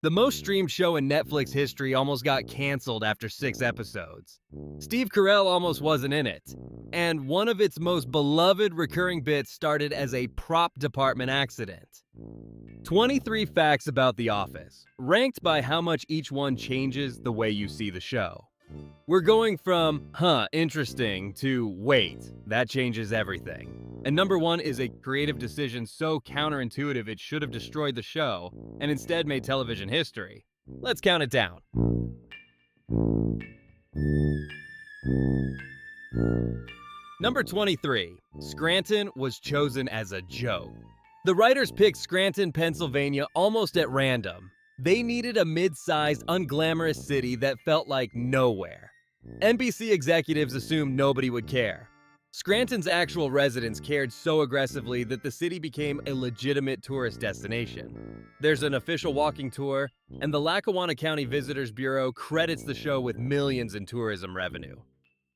The most streamed show in Netflix history almost got canceled after 6 episodes. Steve Carell almost wasn't in it. And one of its most beloved recurring bits started as a prop department accident. 23 facts about The Office, ranked by how much each one changes the way you see the show. We're going from, interesting, to wait, that changes everything. And number 1 is a creative decision so counterintuitive it should have destroyed the show, and instead made television history. Let's count it down. Number 23, Scranton was chosen as a joke. The writers picked Scranton, Pennsylvania almost at random. They needed a mid-sized, unglamorous city that felt like nowhere. NBC executives assumed nobody would care. Scranton's actual residents cared so aggressively that the city became a legitimate tourist destination. There's an official walking tour, and the Lackawanna County Visitors Bureau credits the show with millions in tourism revenue.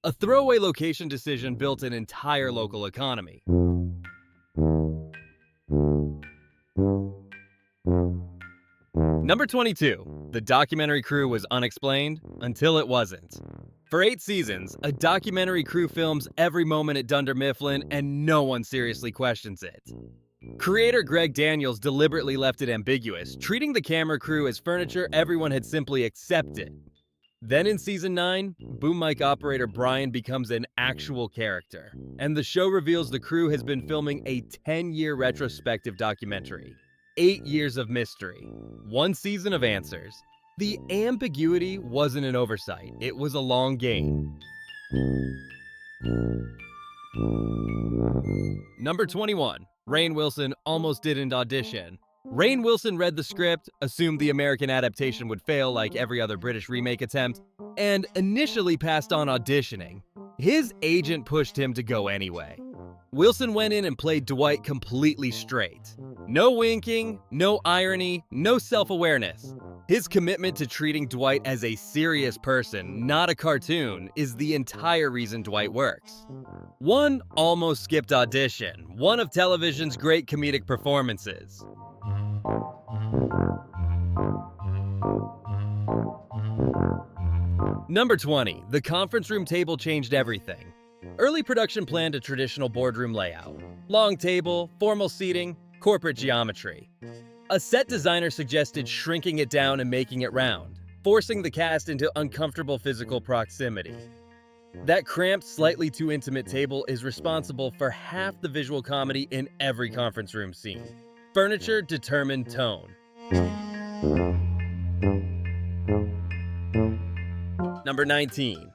A throwaway location decision built an entire local economy. Number 22, the documentary crew was unexplained until it wasn't. For 8 seasons, a documentary crew films every moment at Dunder Mifflin and no one seriously questions it. Creator Greg Daniels deliberately left it ambiguous, treating the camera crew as furniture everyone had simply accepted. Then in season 9, boom mic operator Brian becomes an actual character, and the show reveals the crew has been filming a 10-year retrospective documentary. 8 years of mystery, 1 season of answers. The ambiguity wasn't an oversight, it was a long game. Number 21, Rainn Wilson almost didn't audition. Rainn Wilson read the script, assumed the American adaptation would fail like every other British remake attempt, and initially passed on auditioning. His agent pushed him to go anyway. Wilson went in and played Dwight completely straight. No winking, no irony, no self-awareness. His commitment to treating Dwight as a serious person, not a cartoon, is the entire reason Dwight works. One almost skipped audition, one of television's great comedic performances. Number 20, the conference room table changed everything. Early production planned a traditional boardroom layout. Long table, formal seating, corporate geometry. A set designer suggested shrinking it down and making it round, forcing the cast into uncomfortable physical proximity. That cramped, slightly too intimate table is responsible for half the visual comedy in every conference room scene. Furniture determined tone. Number 19.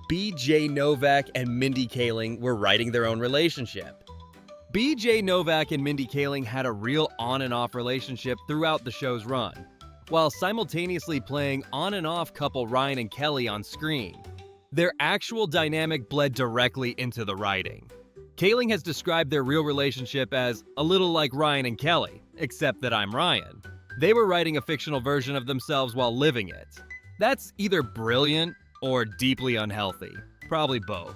B.J. Novak and Mindy Kaling were writing their own relationship. B.J. Novak and Mindy Kaling had a real on and off relationship throughout the show's run, while simultaneously playing on and off couple Ryan and Kelly on screen. Their actual dynamic bled directly into the writing. Kaling has described their real relationship as a little like Ryan and Kelly, except that I'm Ryan. They were writing a fictional version of themselves while living it. That's either brilliant or deeply unhealthy. Probably both.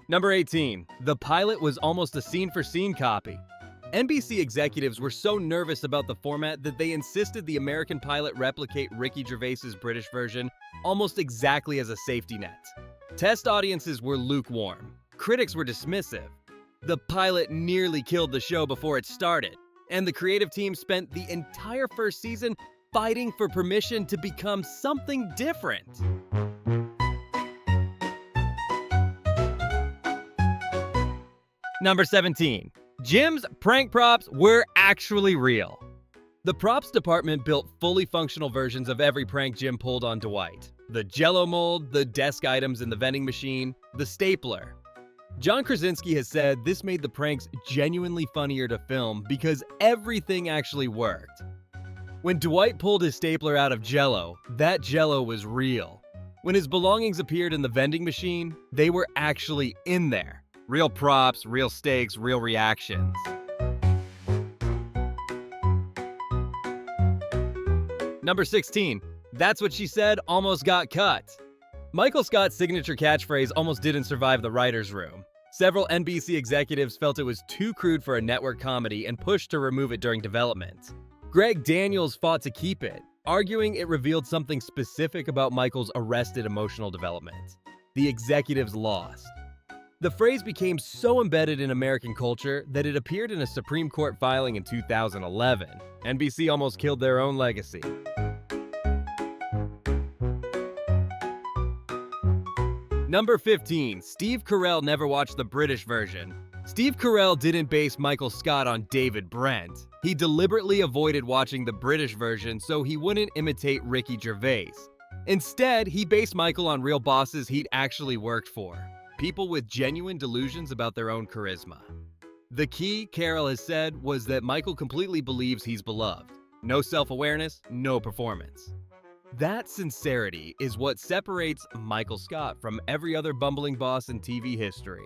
Number 18. The pilot was almost a scene-for-scene copy. NBC executives were so nervous about the format that they insisted the American pilot replicate Ricky Gervais's British version almost exactly as a safety net. Test audiences were lukewarm. Critics were dismissive. The pilot nearly killed the show before it started, and the creative team spent the entire first season fighting for permission to become something different. Number 17. Jim's prank props were actually real. The props department built fully functional versions of every prank Jim pulled on Dwight. The Jell-O mold, the desk items in the vending machine, the stapler. John Krasinski has said this made the pranks genuinely funnier to film because everything actually worked. When Dwight pulled his stapler out of Jell-O, that Jell-O was real. When his belongings appeared in the vending machine, they were actually in there. Real props, real stakes, real reactions. Number 16. That's What She Said almost got cut. Michael Scott's signature catchphrase almost didn't survive the writer's room. Several NBC executives felt it was too crude for a network comedy and pushed to remove it during development. Greg Daniels fought to keep it, arguing it revealed something specific about Michael's arrested emotional development. The executives lost. The phrase became so embedded in American culture that it appeared in a Supreme Court filing in 2011. NBC almost killed their own legacy. Number 15. Steve Carell never watched the British version. Steve Carell didn't base Michael Scott on David Brent. He deliberately avoided watching the British version so he wouldn't imitate Ricky Gervais. Instead, he based Michael on real bosses he'd actually worked for, people with genuine delusions about their own charisma. The key, Carell has said, was that Michael completely believes he's beloved. No self-awareness, no performance. That sincerity is what separates Michael Scott from every other bumbling boss in TV history.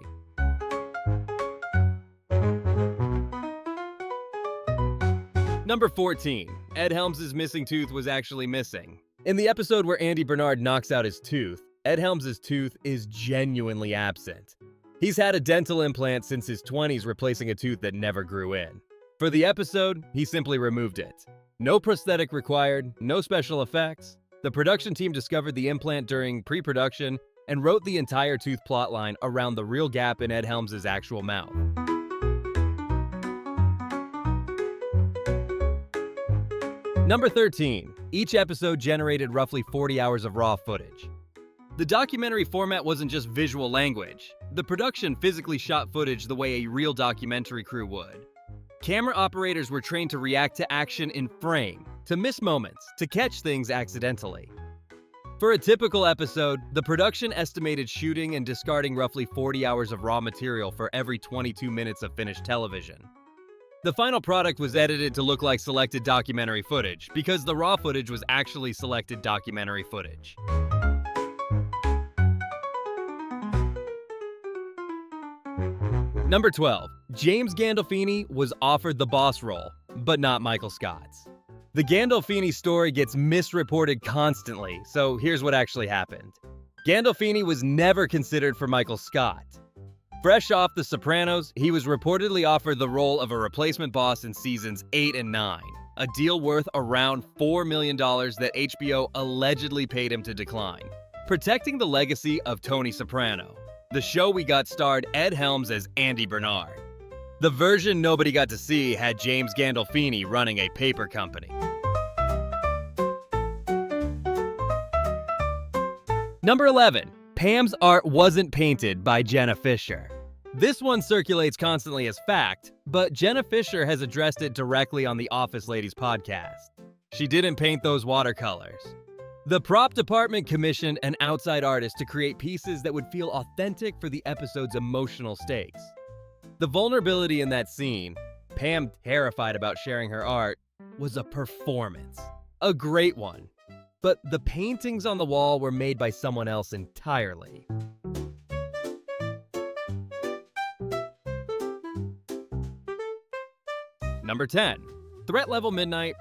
Number 14. Ed Helms' missing tooth was actually missing. In the episode where Andy Bernard knocks out his tooth, Ed Helms' tooth is genuinely absent. He's had a dental implant since his 20s, replacing a tooth that never grew in. For the episode, he simply removed it. No prosthetic required, no special effects. The production team discovered the implant during pre-production and wrote the entire tooth plotline around the real gap in Ed Helms' actual mouth. Number 13. Each episode generated roughly 40 hours of raw footage. The documentary format wasn't just visual language. The production physically shot footage the way a real documentary crew would. Camera operators were trained to react to action in frame, to miss moments, to catch things accidentally. For a typical episode, the production estimated shooting and discarding roughly 40 hours of raw material for every 22 minutes of finished television. The final product was edited to look like selected documentary footage, because the raw footage was actually selected documentary footage. Number 12. James Gandolfini was offered the boss role, but not Michael Scott's. The Gandolfini story gets misreported constantly, so here's what actually happened. Gandolfini was never considered for Michael Scott. Fresh off The Sopranos, he was reportedly offered the role of a replacement boss in seasons 8 and 9, a deal worth around $4 million that HBO allegedly paid him to decline, protecting the legacy of Tony Soprano. The show we got starred Ed Helms as Andy Bernard. The version nobody got to see had James Gandolfini running a paper company. Number 11. Pam's art wasn't painted by Jenna Fischer. This one circulates constantly as fact, but Jenna Fischer has addressed it directly on the Office Ladies podcast. She didn't paint those watercolors. The prop department commissioned an outside artist to create pieces that would feel authentic for the episode's emotional stakes. The vulnerability in that scene, Pam terrified about sharing her art, was a performance. A great one. But the paintings on the wall were made by someone else entirely. Number 10. Threat Level Midnight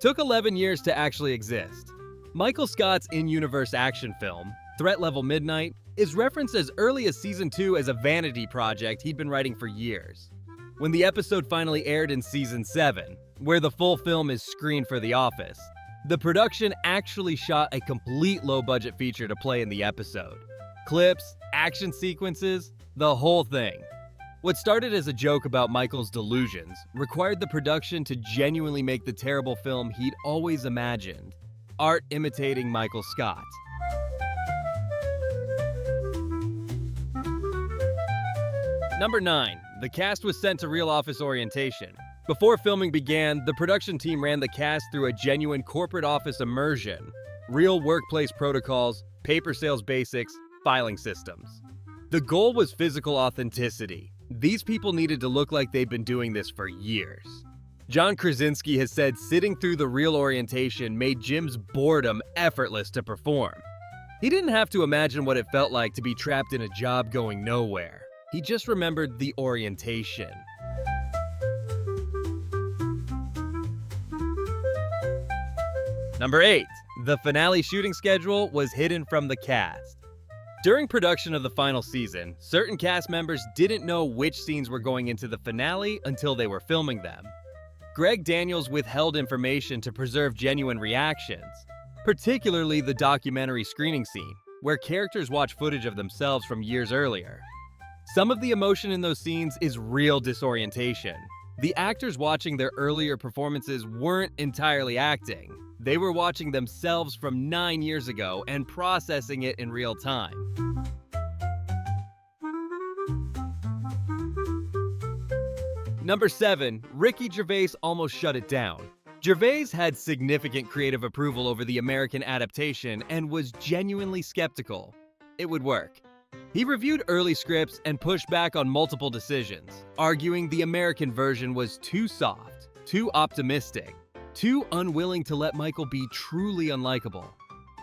took 11 years to actually exist. Michael Scott's in-universe action film, Threat Level Midnight, is referenced as early as Season 2 as a vanity project he'd been writing for years. When the episode finally aired in Season 7, where the full film is screened for The Office, the production actually shot a complete low-budget feature to play in the episode. Clips, action sequences, the whole thing. What started as a joke about Michael's delusions required the production to genuinely make the terrible film he'd always imagined. Art imitating Michael Scott. Number 9. The cast was sent to real office orientation. Before filming began, the production team ran the cast through a genuine corporate office immersion, real workplace protocols, paper sales basics, filing systems. The goal was physical authenticity. These people needed to look like they'd been doing this for years. John Krasinski has said sitting through the real orientation made Jim's boredom effortless to perform. He didn't have to imagine what it felt like to be trapped in a job going nowhere. He just remembered the orientation. Number 8. The finale shooting schedule was hidden from the cast. During production of the final season, certain cast members didn't know which scenes were going into the finale until they were filming them. Greg Daniels withheld information to preserve genuine reactions, particularly the documentary screening scene, where characters watch footage of themselves from years earlier. Some of the emotion in those scenes is real disorientation. The actors watching their earlier performances weren't entirely acting. They were watching themselves from 9 years ago and processing it in real time. Number 7. Ricky Gervais almost shut it down. Gervais had significant creative approval over the American adaptation and was genuinely skeptical it would work. He reviewed early scripts and pushed back on multiple decisions, arguing the American version was too soft, too optimistic, too unwilling to let Michael be truly unlikable.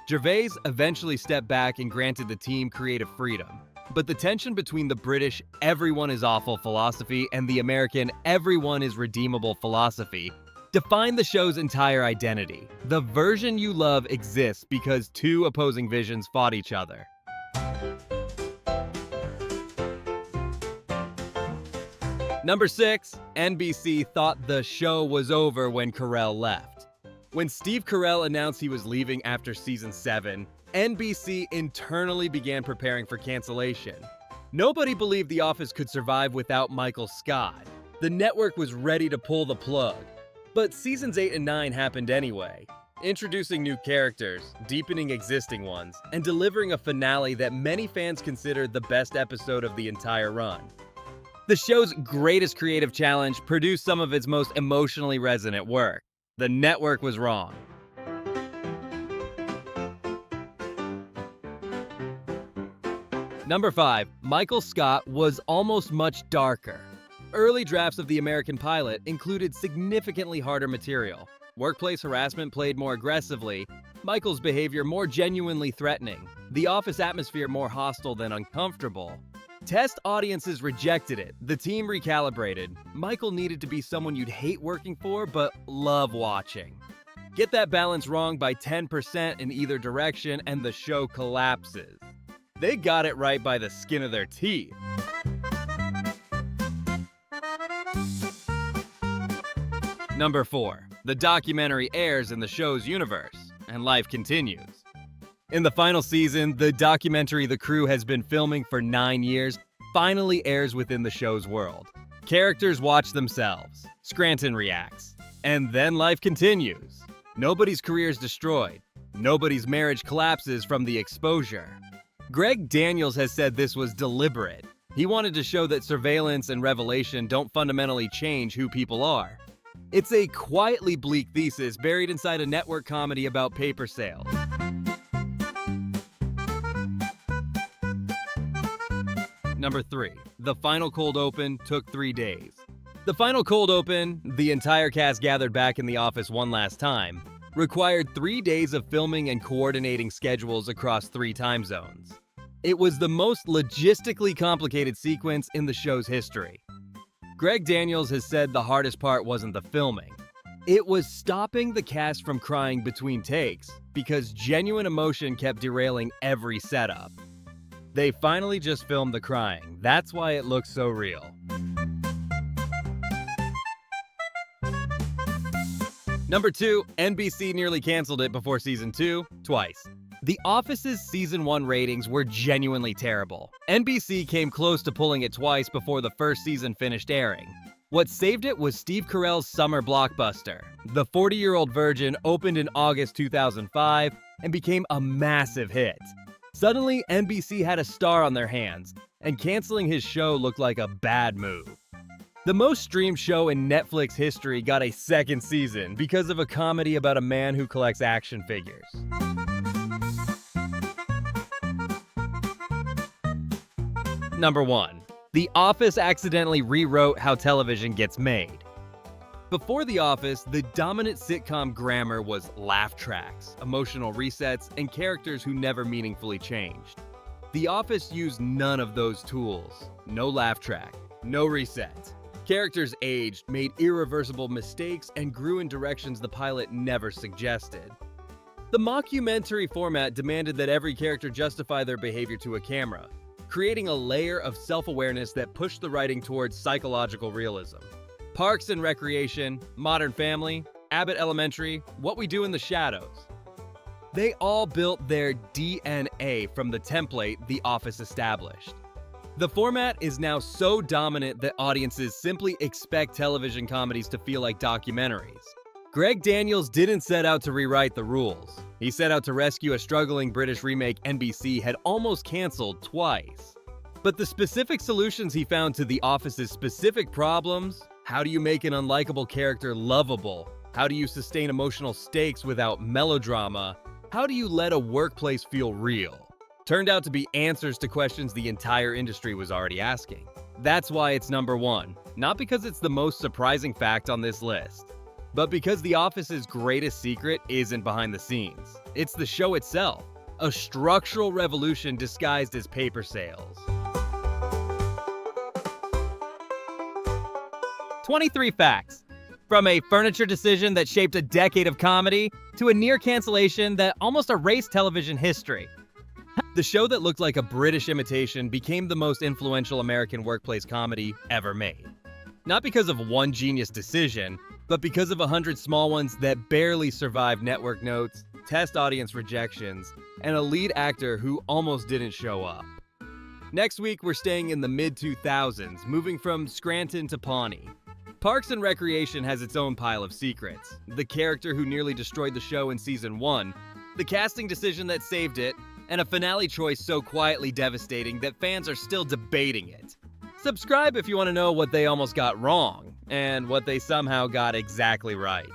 Gervais eventually stepped back and granted the team creative freedom. But the tension between the British everyone is awful philosophy and the American everyone is redeemable philosophy defined the show's entire identity. The version you love exists because two opposing visions fought each other. Number 6. NBC thought the show was over when Carell left. When Steve Carell announced he was leaving after season 7, NBC internally began preparing for cancellation. Nobody believed The Office could survive without Michael Scott. The network was ready to pull the plug. But seasons 8 and 9 happened anyway, introducing new characters, deepening existing ones, and delivering a finale that many fans considered the best episode of the entire run. The show's greatest creative challenge produced some of its most emotionally resonant work. The network was wrong. Number 5. Michael Scott was almost much darker. Early drafts of the American pilot included significantly harder material. Workplace harassment played more aggressively, Michael's behavior more genuinely threatening, the office atmosphere more hostile than uncomfortable. Test audiences rejected it. The team recalibrated. Michael needed to be someone you'd hate working for but love watching. Get that balance wrong by 10% in either direction and the show collapses. They got it right by the skin of their teeth. Number 4. The documentary airs in the show's universe, and life continues. In the final season, the documentary the crew has been filming for 9 years finally airs within the show's world. Characters watch themselves, Scranton reacts, and then life continues. Nobody's career is destroyed. Nobody's marriage collapses from the exposure. Greg Daniels has said this was deliberate. He wanted to show that surveillance and revelation don't fundamentally change who people are. It's a quietly bleak thesis buried inside a network comedy about paper sales. Number 3. The final cold open took 3 days. The final cold open, the entire cast gathered back in the office one last time, required 3 days of filming and coordinating schedules across 3 time zones. It was the most logistically complicated sequence in the show's history. Greg Daniels has said the hardest part wasn't the filming. It was stopping the cast from crying between takes because genuine emotion kept derailing every setup. They finally just filmed the crying. That's why it looks so real. Number 2, NBC nearly canceled it before season 2, twice. The Office's season 1 ratings were genuinely terrible. NBC came close to pulling it twice before the first season finished airing. What saved it was Steve Carell's summer blockbuster. The 40-Year-Old Virgin opened in August 2005 and became a massive hit. Suddenly, NBC had a star on their hands, and canceling his show looked like a bad move. The most streamed show in Netflix history got a second season because of a comedy about a man who collects action figures. Number 1. The Office accidentally rewrote how television gets made. Before The Office, the dominant sitcom grammar was laugh tracks, emotional resets, and characters who never meaningfully changed. The Office used none of those tools. No laugh track, no reset. Characters aged, made irreversible mistakes, and grew in directions the pilot never suggested. The mockumentary format demanded that every character justify their behavior to a camera, creating a layer of self-awareness that pushed the writing towards psychological realism. Parks and Recreation, Modern Family, Abbott Elementary, What We Do in the Shadows. They all built their DNA from the template The Office established. The format is now so dominant that audiences simply expect television comedies to feel like documentaries. Greg Daniels didn't set out to rewrite the rules. He set out to rescue a struggling British remake NBC had almost canceled twice. But the specific solutions he found to The Office's specific problems — how do you make an unlikable character lovable? How do you sustain emotional stakes without melodrama? How do you let a workplace feel real? — turned out to be answers to questions the entire industry was already asking. That's why it's number one, not because it's the most surprising fact on this list, but because The Office's greatest secret isn't behind the scenes. It's the show itself, a structural revolution disguised as paper sales. 23 facts. From a furniture decision that shaped a decade of comedy to a near cancellation that almost erased television history. The show that looked like a British imitation became the most influential American workplace comedy ever made. Not because of one genius decision, but because of 100 small ones that barely survived network notes, test audience rejections, and a lead actor who almost didn't show up. Next week, we're staying in the mid-2000s, moving from Scranton to Pawnee. Parks and Recreation has its own pile of secrets. The character who nearly destroyed the show in season 1, the casting decision that saved it, and a finale choice so quietly devastating that fans are still debating it. Subscribe if you want to know what they almost got wrong, and what they somehow got exactly right.